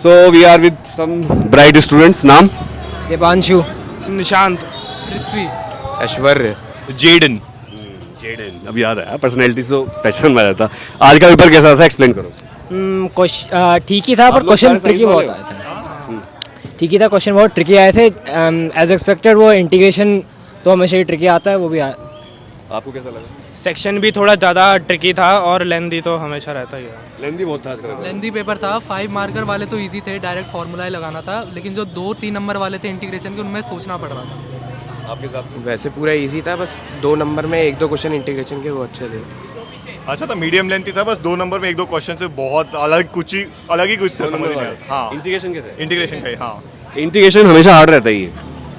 So we are with some bright students. नाम? देवांशु, निशांत, पृथ्वी, ऐश्वर्य, Jadon. Jadon. अब याद आया, पर्सनैलिटी तो पहचान में जाता। आज का पेपर कैसा था, एक्सप्लेन करो। ठीक ही था पर लोग क्वेश्चन सारे ट्रिकी science बहुत वाले आए थे। ठीक ही था, क्वेश्चन बहुत ट्रिकी आए थे। एज एक्सपेक्टेड वो इंटीग्रेशन तो हमेशा ही ट्रिकी आता है, वो भी आपको कैसा लगा? सेक्शन भी थोड़ा ज़्यादा ट्रिकी था और लेंदी तो हमेशा रहता ही है। लेंदी बहुत था आजकल। लेंदी पेपर था। 5 मार्कर वाले तो इजी थे, डायरेक्ट फार्मूला ही लगाना था, लेकिन जो 2-3 नंबर वाले थे इंटीग्रेशन के, उनमें सोचना पड़ रहा था। आपके साथ वैसे पूरा इजी था, बस 2 नंबर में 1-2 क्वेश्चन इंटीग्रेशन के वो अच्छे थे। अच्छा था, मीडियम लेंथी था, बस 2 नंबर में 1-2 क्वेश्चन से बहुत अलग ही कुछ थे, समझ नहीं आया। हाँ, इंटीग्रेशन के थे। इंटीग्रेशन का ही, हाँ। इंटीग्रेशन हमेशा हार्ड रहता ही है,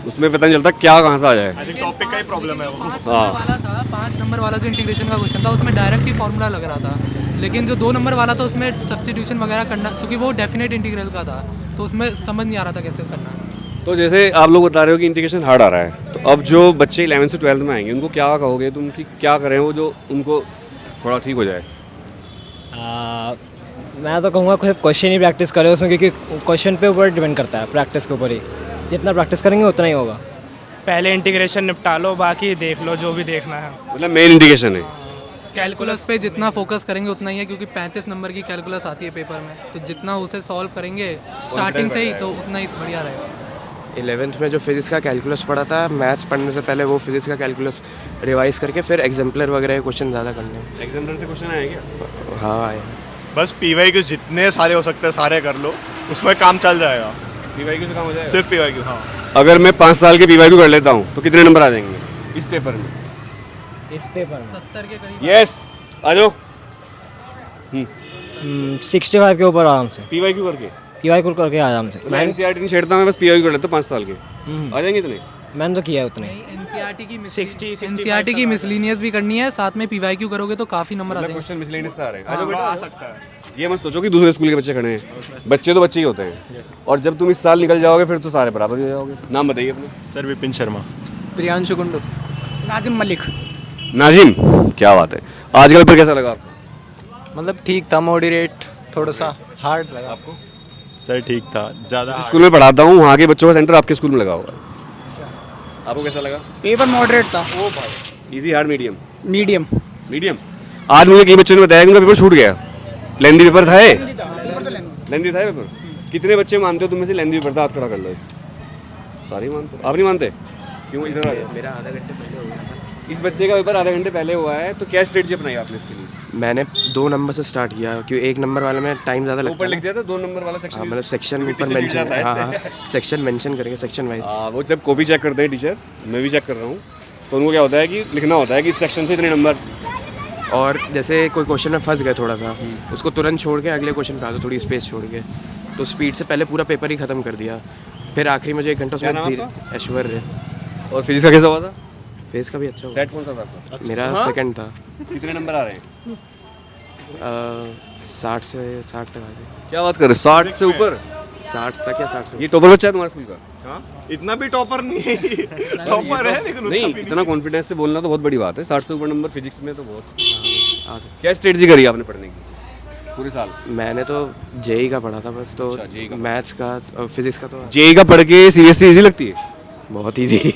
उसमें पता नहीं चलता क्या कहाँ से आ जाए। आई थिंक टॉपिक का ही प्रॉब्लम है वो। 5 नंबर वाला था, 5 नंबर वाला जो इंटीग्रेशन का क्वेश्चन था, उसमें डायरेक्ट ही फार्मूला लग रहा था, लेकिन जो 2 नंबर वाला था उसमें सब्स्टिट्यूशन वगैरह करना, क्योंकि वो डेफिनेट इंटीग्रल का था, तो उसमें समझ नहीं आ रहा था कैसे करना है। तो जैसे आप लोग बता रहे हो कि इंटीग्रेशन हार्ड आ रहा है, तो अब जो बच्चे 11th से 12th में आएंगे उनको क्या कहोगे तुम कि क्या करें वो जो उनको थोड़ा ठीक हो जाए? मैं तो कहूँगा क्वेश्चन ही प्रैक्टिस करें उसमें, क्योंकि क्वेश्चन पे ऊपर डिपेंड करता है, प्रैक्टिस के ऊपर ही। जितना प्रैक्टिस करेंगे उतना ही होगा। पहले इंटीग्रेशन निपटा लो, बाकी देख लो जो भी देखना है। मतलब मेन इंटीग्रेशन है। कैलकुलस पे जितना फोकस करेंगे उतना ही है, क्योंकि 35 नंबर की कैलकुलस आती है पेपर में, तो जितना उसे सॉल्व करेंगे स्टार्टिंग से ही, तो उतना ही बढ़िया रहेगा। 11th में जो फिजिक्स का कैलकुलस पढ़ा था, मैथ्स पढ़ने से पहले वो फिजिक्स का कैलकुलस रिवाइज करके फिर एग्जाम्पलर वगैरह के क्वेश्चन ज़्यादा करने। एग्जामिनर से क्वेश्चन आए क्या? हाँ आए। बस पीवाई के जितने सारे हो सकते हैं सारे कर लो, उसमें काम चल जाएगा। पीवाईक्यू से काम हो जाएगा? सिर्फ पीवाई की, हाँ। अगर मैं 5 साल के पीवाईक्यू कर लेता हूँ तो कितने नंबर आ जाएंगे इस पेपर में? इस पेपर में 70 के करीब। यस, आ जाओ। 65 के ऊपर आराम से, पीवाईक्यू करके पीवाई कुल करके आराम से। मैं एनसीईआरटी नहीं छेड़ता, मैं बस पीवाईक्यू कर लेता हूँ 5 साल के। आ जाएंगे इतने? मैंने तो किया है उतने। एनसीईआरटी की मिसलिनियस भी करनी है, साथ में पीवाईक्यू करोगे तो काफ़ी नंबर आते हैं। क्वेश्चन मिसलेनियस आ रहे हैं। आ जाओ हाँ, बेटा, आ आ जाओ। सकता है। ये मत सोचो कि दूसरे स्कूल के बच्चे खड़े हैं, बच्चे तो बच्चे ही होते हैं। और जब तुम इस साल निकल जाओगे फिर तो सारे बराबर ही हो जाओगे। नाम बताइए अपना। सर विपिन शर्मा। प्रियांशु कुंडू, नाजिम मलिक। नाजिम, क्या बात है। आज का पेपर कैसा लगा आपको? मतलब ठीक था, मॉडरेट, थोड़ा सा हार्ड लगा। आपको? सर ठीक था, ज़्यादा स्कूल में पढ़ाता हूँ, वहाँ के बच्चों का सेंटर आपके स्कूल में लगा हुआ है। आपको कैसा लगा? पेपर मॉडरेट था। ओ भाई, easy hard medium? Medium. Medium. आज मुझे कई बच्चों ने बताया कि उनका पेपर छूट गया। लेंदी पेपर था ये? लेंदी था पेपर? कितने बच्चे मानते हो तुम में से लेंदी पेपर था? हाथ खड़ा कर लो। सारे मानते हो? आप नहीं मानते? क्यों? इधर आ जाओ। मेरा आधा घंटे पहले हो गया था। इस बच्चे का पेपर आधे घंटे पहले हुआ है, तो क्या स्ट्रेटजी अपनाई आपने इसके लिए? मैंने 2 नंबर से स्टार्ट किया, क्योंकि 1 नंबर वाले में टाइम ज़्यादा लगता ऊपर है लिख ना। दिया था 2 नंबर वाला सेक्शन। हाँ, मतलब सेक्शन ऊपर टीचर मेंशन, लिख जाता है हाँ हाँ, सेक्शन मेंशन करके सेक्शन वाइज। वो जब कॉपी चेक करते हैं टीचर, मैं भी चेक कर रहा हूँ, तो उनको क्या होता है कि लिखना होता है कि इस सेक्शन से इतने नंबर। और जैसे कोई क्वेश्चन में फंस गए थोड़ा सा, उसको तुरंत छोड़ के अगले क्वेश्चन पे आ दो, थोड़ी स्पेस छोड़ के, तो स्पीड से पहले पूरा पेपर ही खत्म कर दिया। फिर आखिरी में जो 1 घंटा क्या नाम उसमें आपका? ऐश्वर्य। और फिजिक्स का कैसा हुआ था? फेस का भी अच्छा हुआ। सेट कौन सा था आपका? मेरा सेकंड था। कितने नंबर आ रहे हैं? 60 से 60 तक आ गए। क्या बात कर रहे हो, 60 से ऊपर? 60 तक या 60 से ये टॉपर बच्चा है तुम्हारे स्कूल का? हाँ, इतना भी टॉपर नहीं है। टॉपर है लेकिन उतना नहीं, भी इतना कॉन्फिडेंस से बोलना तो बहुत बड़ी बात है। 60 से ऊपर नंबर फिजिक्स में तो बहुत। आ सकता। क्या स्ट्रेटजी करी आपने पढ़ने की पूरे साल? मैंने तो जेई का पढ़ा था बस, तो अच्छा, JEE का। मैथ्स का और फिजिक्स का तो जेई का पढ़ के सीबीएसई इजी लगती है? बहुत इजी।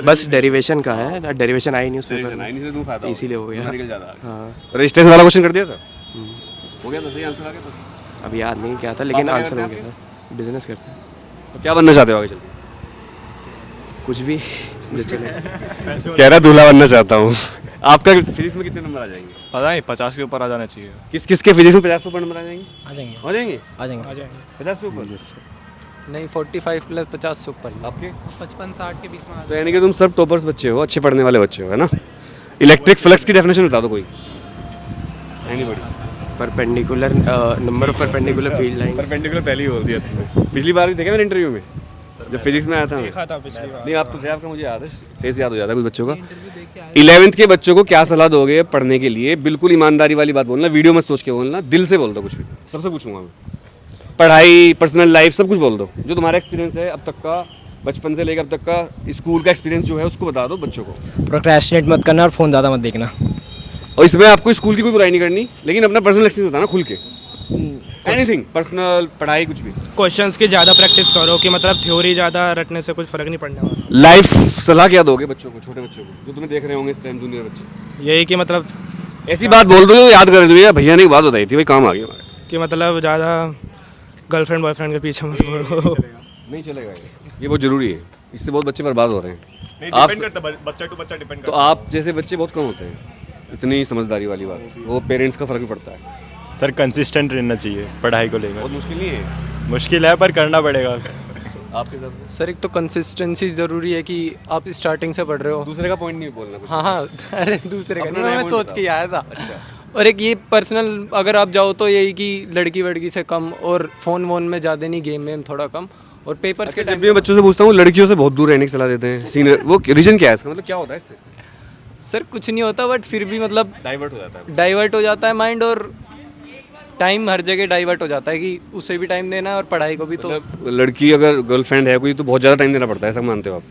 बस डेरिवेशन का है, डेरिवेशन आई नहीं उस पेपर में, नहीं से तुम फायदा इसीलिए हो गया। निकल जाता है। हाँ। रजिस्ट्रेशन वाला क्वेश्चन कर दिया था? हो गया था, सही आंसर आ गया था? अब याद नहीं क्या था, लेकिन पापा क्या आंसर हो करते गया था। बिजनेस करते हैं, तो क्या बनना चाहते हो आगे चल के? कुछ भी जो चले। कह रहा दूल्हा बनना चाहता हूँ। आपका फिजिक्स में कितने नंबर आ जाएंगे? पता नहीं, 50 के ऊपर आ जाना चाहिए। किस किस के फिजिक्स में 50 से ऊपर नंबर आ जाएंगे? आ जाएंगे, हो जाएंगे? आ जाएंगे। 50 से ऊपर? नहीं, 45 प्लस 50 से ऊपर। आपके? 55-60 के बीच में आ तो यानी कि तुम सब टॉपर्स बच्चे हो, अच्छे पढ़ने वाले बच्चे हो, है ना? इलेक्ट्रिक फ्लक्स की डेफिनेशन बता दो कोई। Anybody? Perpendicular number of perpendicular field lines. Perpendicular पहले ही बोल दिया तुमने। पिछली बार भी देखा मैंने इंटरव्यू में जब फिजिक्स में आया था मैं। देखा था पिछली बार। नहीं, आप तो थे, आपका मुझे याद है, फेस याद हो जाता है कुछ बच्चों का। इंटरव्यू देख के आए। 11th के बच्चों को क्या सलाह दोगे पढ़ने के लिए? बिल्कुल ईमानदारी वाली बात बोलना, वीडियो मत सोच के बोलना, दिल से बोल दो कुछ भी। सबसे पूछूंगा मैं, पढ़ाई, पर्सनल लाइफ, सब कुछ बोल दो। जो तुम्हारा एक्सपीरियंस है अब तक का, बचपन से लेकर अब तक का स्कूल का एक्सपीरियंस जो है उसको बता दो बच्चों को। प्रोक्रेस्टिनेट मत करना और फ़ोन ज़्यादा मत देखना। और इसमें आपको स्कूल की कोई बुराई नहीं करनी, लेकिन अपना पर्सनल एक्सपीरियंस बताना खुल के। एनीथिंग, पर्सनल, पढ़ाई, कुछ भी। क्वेश्चंस की ज़्यादा प्रैक्टिस करो कि मतलब थ्योरी ज़्यादा रटने से कुछ फ़र्क नहीं पड़ने वाला। लाइफ सलाह क्या दोगे बच्चों को, छोटे बच्चों को जो तुम्हें देख रहे होंगे इस टाइम, जूनियर बच्चे? यही कि मतलब ऐसी बात बोल दो जो याद कर दो, यार भैया ने एक बात बताई थी, भाई काम आ गया हमारे। कि मतलब ज़्यादा गर्लफ्रेंड बॉयफ्रेंड के पीछे मत पड़ो। नहीं चलेगा ये बहुत ज़रूरी है, इससे बहुत बच्चे बर्बाद हो रहे हैं। नहीं आप डिपेंड करता है, बच्चा टू बच्चा डिपेंड तो करता आप जैसे बच्चे बहुत कम होते हैं, इतनी समझदारी वाली बात, वो पेरेंट्स का फ़र्क भी पड़ता है। है। सर कंसिस्टेंट रहना चाहिए पढ़ाई को लेकर। बहुत मुश्किल नहीं है मुश्किल है पर करना पड़ेगा। आपके हिसाब से? सर एक तो कंसिस्टेंसी ज़रूरी है कि आप स्टार्टिंग से पढ़ रहे हो। दूसरे का पॉइंट नहीं बोलना कुछ। हाँ हाँ अरे दूसरे का अपना नहीं, नया मैं point सोच बताओ। के ही आया था। और एक ये पर्सनल अगर आप जाओ तो यही कि लड़की वड़की से कम, और फ़ोन वोन में ज़्यादा नहीं, गेम में थोड़ा कम, और पेपर्स के जब टाइम भी मैं बच्चों से पूछता हूँ लड़कियों से बहुत दूर रहने की सलाह देते हैं, सीनियर, वो रीजन क्या है इसका, मतलब क्या होता है इससे? सर कुछ नहीं होता, बट फिर भी मतलब डाइवर्ट हो जाता है। डाइवर्ट हो जाता है माइंड, और टाइम हर जगह डाइवर्ट हो जाता है कि उसे भी टाइम देना है और पढ़ाई को भी। तो मतलब लड़की अगर गर्लफ्रेंड है कोई तो बहुत ज़्यादा टाइम देना पड़ता है, ऐसा मानते हो आप?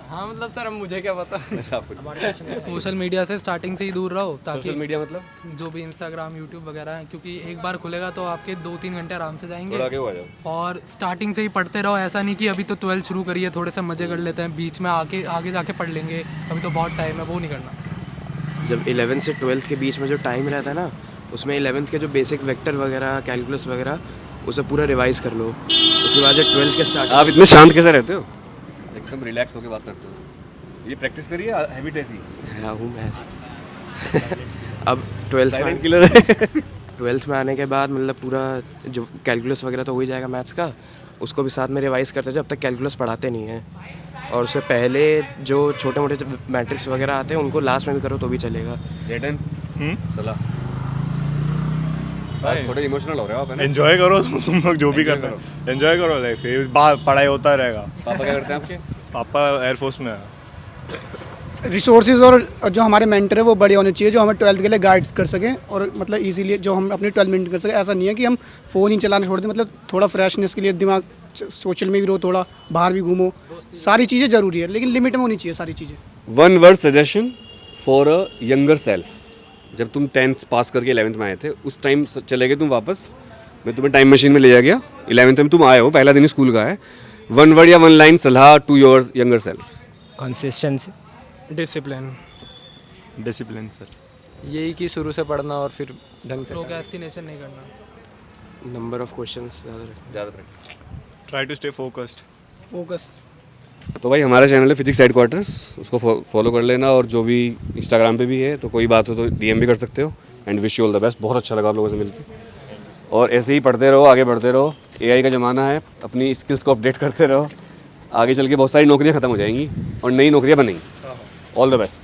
हाँ मतलब सर अब मुझे क्या पता। सोशल मीडिया से स्टार्टिंग से ही दूर रहो, ताकि सोशल मीडिया मतलब जो भी इंस्टाग्राम यूट्यूब वगैरह है, क्योंकि एक बार खुलेगा तो आपके 2-3 घंटे आराम से थोड़ा जाएंगे। आगे हो जाओ। और स्टार्टिंग से ही पढ़ते रहो, ऐसा नहीं कि अभी तो 12th शुरू करिए, थोड़े से मज़े कर लेते हैं, बीच में आगे जाके पढ़ लेंगे, अभी तो बहुत टाइम है, वो नहीं करना। जब 11th से 12th के बीच में जो टाइम रहता है ना, उसमें 11th के जो बेसिक वेक्टर वगैरह कैलकुलस वगैरह उसे पूरा रिवाइज कर लो। उसके बाद जब 12th के स्टार्ट आप इतने शांत कैसे रहते हो, एकदम रिलैक्स होकर बात करते हो? ये प्रैक्टिस करिए, हैबिट ऐसी हूँ मैं। अब 12th साइलेंट में किलर है। 12th में आने के बाद मतलब पूरा जो कैलकुलस वगैरह तो हो ही जाएगा मैथ्स का, उसको भी साथ में रिवाइज करते जब तक कैलकुलस पढ़ाते नहीं हैं। और उससे पहले जो छोटे मोटे मैट्रिक्स वगैरह आते हैं उनको लास्ट में भी करो तो भी चलेगा। जेडन सलाह, आज थोड़े इमोशनल हो रहे हो आप, है ना? एंजॉय करो तुम लोग जो भी कर रहे हो, एंजॉय करो लाइफ, पढ़ाई होता रहेगा। पापा क्या करते हैं आपके? पापा एयरफोर्स में है। रिसोर्सेज और जो हमारे मेंटर है वो बड़े होने चाहिए, जो हमें 12th के लिए गाइड्स कर सकें, और मतलब इजीली जो हम अपनी 12th मेंटेन कर सकें। ऐसा नहीं है कि हम फ़ोन ही चलाना छोड़ दें, मतलब थोड़ा फ्रेशनेस के लिए दिमाग सोशल में भी रहो, थोड़ा बाहर भी घूमो, सारी चीज़ें ज़रूरी है, लेकिन लिमिट में होनी चाहिए सारी चीज़ें। One word suggestion for a younger self, जब तुम 10th पास करके 11th में आए थे, उस टाइम चले गए तुम वापस, मैं तुम्हें टाइम मशीन में ले जा गया, 11th में तुम आए हो, पहला दिन स्कूल का है, वन वर्ड या वन लाइन सलाह to your younger self. Consistency. Discipline. Discipline sir. यही कि शुरू से पढ़ना और फिर ढंग से। प्रोक्रेस्टिनेशन नहीं करना। नंबर ऑफ क्वेश्चंस ज़्यादा try to stay focused. Focus. तो भाई हमारा चैनल है फिजिक्स हेडक्वार्टर्स, उसको फॉलो कर लेना, और जो भी इंस्टाग्राम पे भी है, तो कोई बात हो तो डीएम भी कर सकते हो। And wish you all the best, बहुत अच्छा लगा आप लोगों से मिलकर, और ऐसे ही पढ़ते रहो, आगे बढ़ते रहो। एआई का ज़माना है, अपनी स्किल्स को अपडेट करते रहो, आगे चल के बहुत सारी नौकरियां ख़त्म हो जाएंगी और नई नौकरियां बनेंगी। All the best.